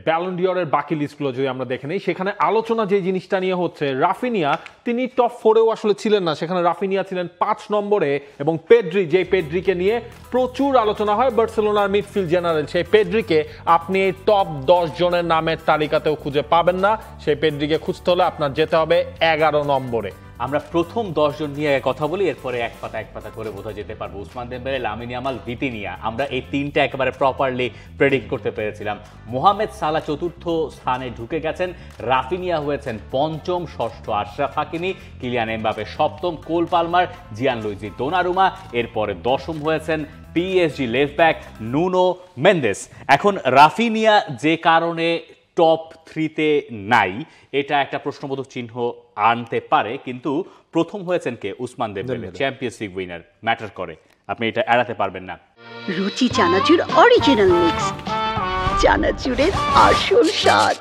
Ballon ডিওরের বাকি লিস্টগুলো যদি আমরা দেখে নিই, সেখানে আলোচনা যে জিনিসটা নিয়ে হচ্ছে, রাফিনিয়া তিনি টপ 4-এও আসলে ছিলেন না, সেখানে রাফিনিয়া ছিলেন 5 নম্বরে, এবং পেড্রিকে নিয়ে প্রচুর আলোচনা হয়। বার্সেলোনার মিডফিল্ড জেনারেল সেই পেড্রিকে আপনি টপ 10 জনের নামের তালিকাতেও খুঁজে পাবেন না। সেই পেড্রিকে খুঁজতে হলে আপনার যেতে হবে 11 নম্বরে। আমরা প্রথম 10 জন নিয়ে কথা বলি, এরপরে এক পাতা করে বোঝা যেতে পারবো। Ousmane Dembele, Lamine Yamal, Vitinha, আমরা এই তিনটা একেবারে প্রপারলি প্রেডিক্ট করতে পেরেছিলাম। মোহামেদ সালাহ চতুর্থ স্থানে ঢুকে গেছেন, রাফিনিয়া হয়েছেন পঞ্চম, ষষ্ঠ আশরাফ হাকিমি, কিলিয়ান এমবাপে সপ্তম, কোল পালমার, জিয়ানলুইজি দোনারুমা, এরপরে দশম হয়েছেন PSG left back Nuno Mendes. এখন রাফিনিয়া যে কারণে টপ 3-তে নাই, এটা একটা প্রশ্নবোধক চিহ্ন আনতে পারে, কিন্তু প্রথম হয়েছেন কে? Ousmane Dembele, Champions League winner, matter করে, আপনি এটা এড়াতে পারবেন না। রুচি চানাচুর অরিজিনাল মিক্স, চানাচুরের আসল স্বাদ।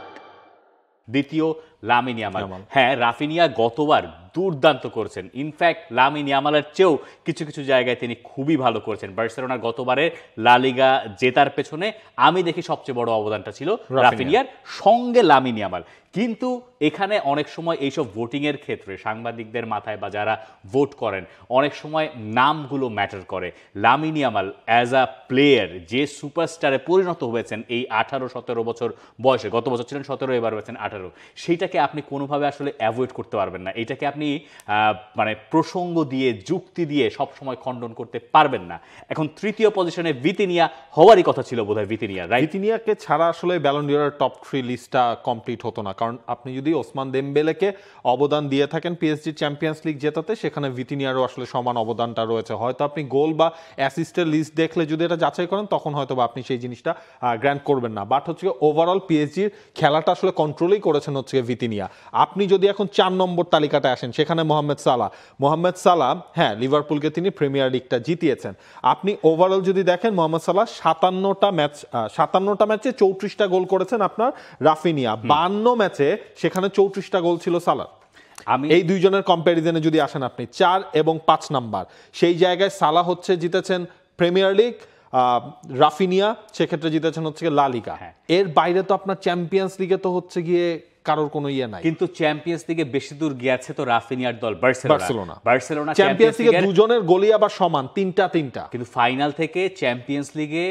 দ্বিতীয় লামিন ইয়ামাল। হ্যাঁ, রাফিনিয়া গতবার দুর্দান্ত করেছেন, ইনফ্যাক্ট লামিন ইয়ামালের চেয়েও কিছু কিছু জায়গায় তিনি খুবই ভালো করেছেন। বার্সেলোনার গতবারের লা লিগা জেতার পেছনে আমি দেখি সবচেয়ে বড় অবদানটা ছিল রাফিনিয়ার, সঙ্গে লামিন ইয়ামাল। কিন্তু এখানে অনেক সময় এইসব ভোটিংয়ের ক্ষেত্রে সাংবাদিকদের মাথায় বা যারা ভোট করেন, অনেক সময় নামগুলো ম্যাটার করে। Lamine Yamal as a player যে সুপারস্টারে পরিণত হয়েছেন এই 18-17 বছর বয়সে, গত বছর ছিলেন 17, এবার হয়েছেন 18, সেইটাকে আপনি কোনোভাবে আসলে অ্যাভয়েড করতে পারবেন না। এইটাকে আপনি মানে প্রসঙ্গ দিয়ে, যুক্তি দিয়ে সবসময় খণ্ডন করতে পারবেন না। এখন তৃতীয় পজিশনে ভিতিনিয়া হওয়ারই কথা ছিল বোধহয়, ভিতিনিয়াকে ছাড়া আসলে ব্যালন ডিওরের টপ 3 লিস্টটা কমপ্লিট হতো না, কারণ আপনি যদি ওসমান দেমবেলেকে অবদান দিয়ে থাকেন পিএসজি চ্যাম্পিয়ন্স লিগ জেতাতে, সেখানে ভিতিনিয়ারও আসলে সমান অবদানটা রয়েছে। হয়তো আপনি গোল বা অ্যাসিস্টের লিস্ট দেখলে যদি এটা যাচাই করেন, তখন হয়তো বা আপনি সেই জিনিসটা গ্র্যান্ট করবেন না, বাট হচ্ছে ওভারঅল পিএসজির খেলাটা আসলে কন্ট্রোলই করেছেন হচ্ছে ভিতিনিয়া। আপনি যদি এখন 4 নম্বর তালিকাটা আসেন, সেখানে মোহাম্মদ সালাহ, হ্যাঁ, লিভারপুলকে তিনি প্রিমিয়ার লিগটা জিতিয়েছেন। আপনি ওভারঅল যদি দেখেন, মোহাম্মদ সালাহ 57টা ম্যাচে 34টা গোল করেছেন আপনার রাফিনিয়া, 52 ম্যাচে সেখানে 34টা গোল ছিল সালাহ। এই দুইজনের কম্প্যারিজনে যদি আসেন আপনি 4 এবং 5 নাম্বার, সেই জায়গায় সালাহ হচ্ছে জিতেছেন প্রিমিয়ার লিগ, রাফিনিয়া সেক্ষেত্রে জিতেছেন হচ্ছে লা লিগা। এর বাইরে তো আপনার চ্যাম্পিয়ন্স লিগে তো হচ্ছে গিয়ে কারোর কোনো ইয়ে নাই। কিন্তু চ্যাম্পিয়ন্স লিগে বেশি দূর গিয়েছে তো রাফিনিয়ার দল বার্সেলোনা। চ্যাম্পিয়ন্স লিগে দুজনের গোলই আবার সমান, তিনটা। কিন্তু চ্যাম্পিয়ন্স লিগে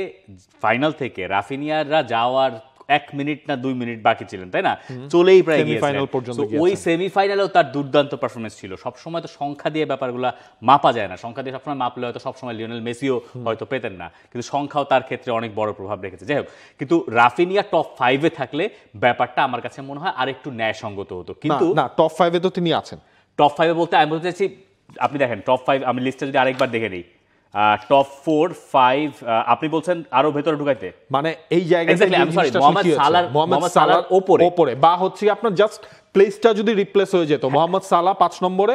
ফাইনাল থেকে রাফিনিয়াররা যাওয়ার 1 মিনিট না 2 মিনিট বাকি ছিলেন, তাই না? চলেই প্রায় সেমিফাইনাল পর্যন্ত গিয়েছেন। ওই সেমিফাইনালেও তার দুর্দান্ত পারফরমেন্স ছিল। সবসময় তো সংখ্যা দিয়ে ব্যাপারগুলো মাপা যায় না, সংখ্যা দিয়ে সবসময় মাপলে হয়তো সবসময় লিওনেল মেসিও হয়তো পেতেন না, কিন্তু সংখ্যাও তার ক্ষেত্রে অনেক বড় প্রভাব রেখেছে। যাই হোক, কিন্তু রাফিনিয়া টপ 5-এ থাকলে ব্যাপারটা আমার কাছে মনে হয় আরেকটু ন্যায়সঙ্গত হতো। কিন্তু না, টপ 5-এ তো তিনি আছেন। টপ 5-এ বলতে আমি বলতে চাইছি, আপনি দেখেন টপ 5, আমি লিস্টটা যদি আরেকবার দেখে নিই, টপ 4, 5, আপনি বলছেন আরো ভেতরে ঢুকাইতে, মানে এই জায়গায় মোহাম্মদ সালাহর উপরে বা হচ্ছে আপনার জাস্ট প্লেসটা যদি রিপ্লেস হয়ে যেত, মোহাম্মদ সালাহ 5 নম্বরে,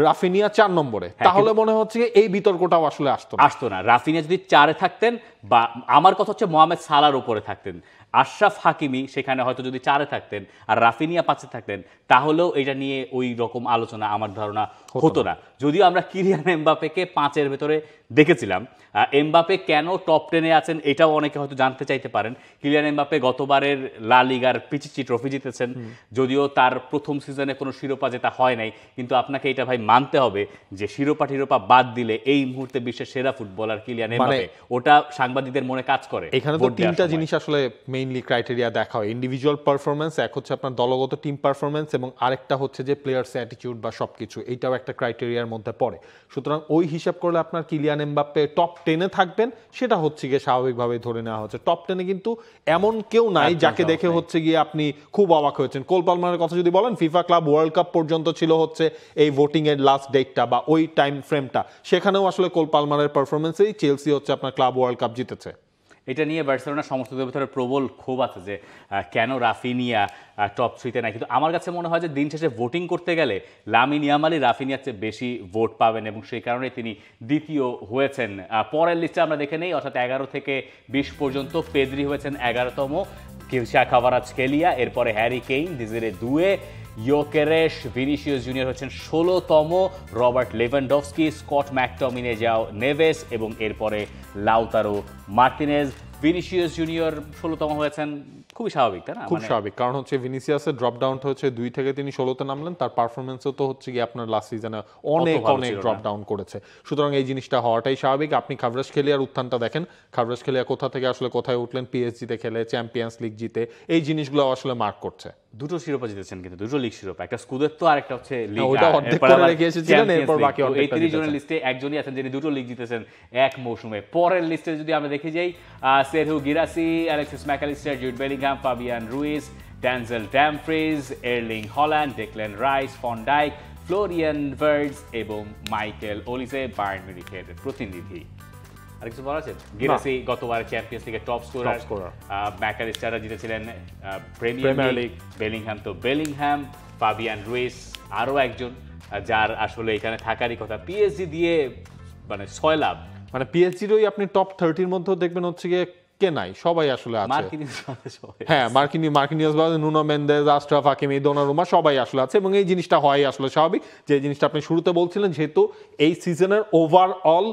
রাফিনিয়া 4 নম্বরে, তাহলে মনে হচ্ছে এই বিতর্কটাও আসলে আসতো না। রাফিনিয়া যদি 4-এ থাকতেন, বা আমার কথা হচ্ছে মোহাম্মদ সালাহর উপরে থাকতেন, আশরাফ হাকিমি সেখানে হয়তো যদি 4-এ থাকতেন আর রাফিনিয়া 5-এ থাকতেন, তাহলেও এটা নিয়ে ওই রকম আলোচনা আমার ধারণা হতো না। যদিও আমরা কিলিয়ান এমবাপেকে 5-এর ভেতরে দেখেছিলাম। এমবাপে কেন টপ 10-এ আছেন এটাও অনেকে হয়তো জানতে চাইতে পারেন। কিলিয়ান এমবাপে গতবারের লা লিগার পিচিচি ট্রফি জিতেছেন, যদিও তার প্রথম সিজনে কোনো শিরোপা জেতা হয় নাই, কিন্তু আপনাকে এটা ভাই মানতে হবে যে শিরোপা বাদ দিলে এই মুহূর্তে বিশ্বের সেরা ফুটবলার কিলিয়ান এমবাপে, ওটা সাংবাদিকদের মনে কাজ করে। এখানে তো তিনটা জিনিস আসলে মেইনলি ক্রাইটেরিয়া দেখা হয়, ইন্ডিভিজুয়াল পারফরমেন্স, এক হচ্ছে আপনার দলগত টিম পারফরমেন্স, এবং আরেকটা হচ্ছে যে প্লেয়ার্স অ্যাটিটিউড বা সবকিছু, এইটাও একটা ক্রাইটেরিয়ার মধ্যে পড়ে। সুতরাং ওই হিসাব করলে আপনার কিলিয়ান এমবাপ্পে টপ 10-এ থাকবেন, সেটা হচ্ছে গিয়ে স্বাভাবিকভাবে ধরে নেওয়া হচ্ছে। টপ 10-এ কিন্তু এমন কেউ নাই যাকে দেখে হচ্ছে গিয়ে আপনি খুব অবাক হয়েছেন। কোল পালমারের কথা যদি বলেন, ফিফা ক্লাব ওয়ার্ল্ড কাপ পর্যন্ত ছিল হচ্ছে এই ভোটিং এর লাস্ট ডেটটা বা ওই টাইম ফ্রেমটা, সেখানেও আসলে কোল পালমারের পারফরমেন্সেই চেলসি হচ্ছে আপনার ক্লাব ওয়ার্ল্ড কাপ জিতেছে। এটা নিয়ে বার্সেলোনা সমর্থকদের ভিতরে প্রবল ক্ষোভ আছে যে কেন রাফিনিয়া টপ 3-তে নাই। কিন্তু আমার কাছে মনে হয় যে দিন শেষে ভোটিং করতে গেলে লামিন ইয়ামালই রাফিনিয়ার চেয়ে বেশি ভোট পাবেন, এবং সেই কারণে তিনি দ্বিতীয় হয়েছেন। পরের লিস্টে আমরা দেখে নেই, অর্থাৎ 11 থেকে 20 পর্যন্ত পেদ্রি হয়েছেন 11তম, কিলসা কাভারাৎসকেলিয়া, এরপরে হ্যারি কেইন, ডিজেরে দুয়ে, ইয়োকেরেশ, ভিনিসিয়াস জুনিয়র হচ্ছেন 16তম, রবার্ট লেভানডফস্কি, স্কট ম্যাকটমিনে, যাও নেভেস, এবং এরপরে লাউতারো মার্টিনেজ। ভিনিসিয়াস জুনিয়র 16তম হয়েছেন, খুবই স্বাভাবিক, তাই না? খুব স্বাভাবিক, কারণ হচ্ছে ভিনিসিয়াসের ড্রপ ডাউন হচ্ছে 2 থেকে তিনি 16তে নামলেন, তার পারফরমেন্সও তো হচ্ছে কি আপনার লাস্ট সিজনে অনেক ড্রপ ডাউন করেছে, সুতরাং এই জিনিসটা হওয়াটাই স্বাভাবিক। আপনি খাভরাজখেলিয়ার উত্থানটা দেখেন, খাভরাজখেলিয়া কোথা থেকে আসলে কোথায় উঠলেন, পিএসজিতে খেলে চ্যাম্পিয়ন্স লিগ জিতে, এই জিনিসগুলো আসলে মার্ক করছে। দুটো শিরোপা জিতেছেন, কিন্তু দুটো লিগ শিরোপা, একটা স্কুদেতো আর একটা হচ্ছে লিগ। ওটা অর্ধেক করে রেখে এসেছিলেন, এরপর বাকি অর্ধেকটা 30 জনের লিস্টে একজনই আছেন যিনি দুটো লিগ জিতেছেন এক মৌসুমে। পরের লিস্টে যদি আমরা দেখে যাই, Serhou Guirassy, Alexis Mac Allister, Jude Bellingham, Fabian Ruiz, Denzel Dumfries, Erling Haaland, Declan Rice, van Dijk, Florian Wirtz এবং মাইকেল ওলিসে, বায়ার্ন মিউনিখের প্রতিনিধি। আর কিছু বলা আছে? গিরাসি গতবার চ্যাম্পিয়ন্স লিগের টপ স্কোরার, ম্যাকালিস্টাররা জিতেছিলেন প্রিমিয়ার লিগ, বেলিংহাম তো বেলিংহাম, ফাবিয়ান রুইস আরও একজন যার আসলে এখানে থাকারই কথা। পিএসজি দিয়ে মানে 6 লাভ, মানে পিএসজির ওই আপনি টপ 30-র মধ্যেও দেখবেন হচ্ছে গিয়ে কে নাই, সবাই আসলে আছে। হ্যাঁ, মার্কিনিয়াস বাদে Nuno Mendez, Ashraf Hakimi, Donnarumma সবাই আসলে আছে, এবং এই জিনিসটা হয় আসলে স্বাভাবিক, যে জিনিসটা আপনি শুরুতে বলছিলেন, যেহেতু এই সিজনের ওভারঅল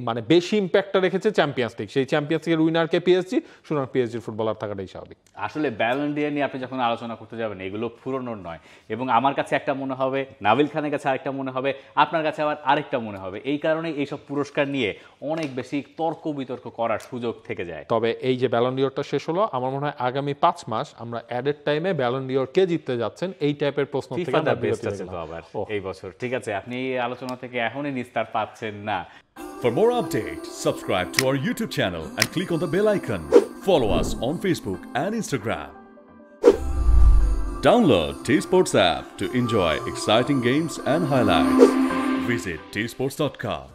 মানে বেশি ইম্প্যাক্টটা রেখেছে চ্যাম্পিয়ন্স লিগ, সেই চ্যাম্পিয়ন্স লিগের উইনারকে পিএসজি, সুতরাং পিএসজির ফুটবলার থাকাটাই স্বাভাবিক। আসলে ব্যালন ডি নিয়ে আপনি যখন আলোচনা করতে যাবেন, এগুলো পুরনোর নয়, এবং আমার কাছে একটা মনে হবে, নাবিল খানের কাছে আরেকটা মনে হবে, আপনার কাছে আবার আরেকটা মনে হবে। এই কারণে এইসব পুরস্কার নিয়ে অনেক বেশি তর্ক বিতর্ক করার সুযোগ থেকে যায়। তবে এই যে ব্যালন ডিওরটা শেষ হলো, আমার মনে হয় আগামী 5 মাস আমরা অ্যাডেড টাইমে ব্যালন ডিওর কে জিততে যাচ্ছেন এই টাইপের প্রশ্ন থেকে আমরা বেস্ট আছে তো আবার এই বছর। ঠিক আছে, আপনি এই আলোচনা থেকে এখনই নিস্তার পাচ্ছেন না। For more updates, subscribe to our YouTube channel and click on the bell icon. Follow us on Facebook and Instagram. Download T-Sports app to enjoy exciting games and highlights. Visit tsports.com.